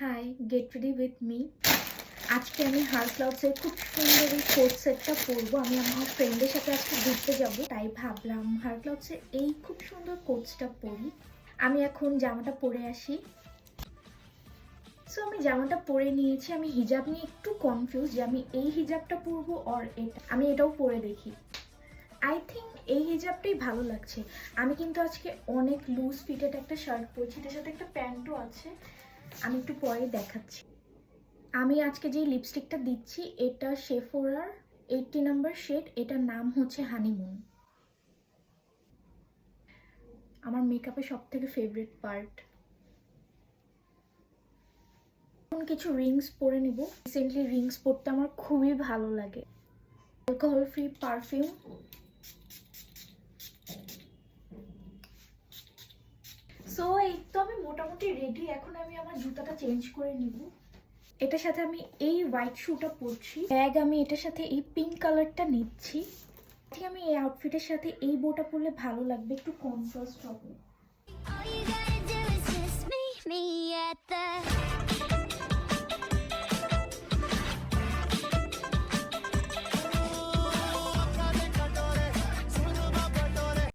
High, get ready with me. আজকে আমি হার ক্লাউডসের খুব সুন্দর এই কোট সেটটা পরবো। আমি আমার ফ্রেন্ডের সাথে আজকে ঘুরতে যাব, তাই ভাবলাম হার ক্লাউডসের এই খুব সুন্দর কোটসটা পরি। আমি এখন জামাটা পরে আসি। সো আমি জামাটা পরে নিয়েছি। আমি হিজাব নিয়ে একটু কনফিউজ যে আমি এই হিজাবটা পরবো অর এটা। আমি এটাও পরে দেখি। আই থিঙ্ক এই হিজাবটাই ভালো লাগছে। আমি কিন্তু আজকে অনেক লুজ ফিটেড একটা শার্ট পরছি, এটার সাথে একটা প্যান্টও আছে। আমি একটু পরে দেখাচ্ছি। আমি আজকে যে লিপস্টিকটা দিচ্ছি এটা সেফোরার 80 নাম্বার শেড। এটার নাম হচ্ছে হানিমুন। আমার মেকআপের সব থেকে ফেভারিট পার্ট। এখন কিছু রিংস পরে নিব। রিসেন্টলি রিংস পরতে আমার খুবই ভালো লাগে। Alcohol free perfume. সো এই তো আমি মোটামুটি রেডি। এখন আমি আমার জুতাটা চেঞ্জ করে নিব। এটার সাথে আমি এই হোয়াইট শুটা পরছি। ব্যাগ আমি এটার সাথে এই পিঙ্ক কালারটা নিচ্ছি। ঠিক আমি এই আউটফিটের সাথে এই বোটা পরলে ভালো লাগবে, একটু কন্ট্রাস্ট হবে। All you gotta do is just meet me at the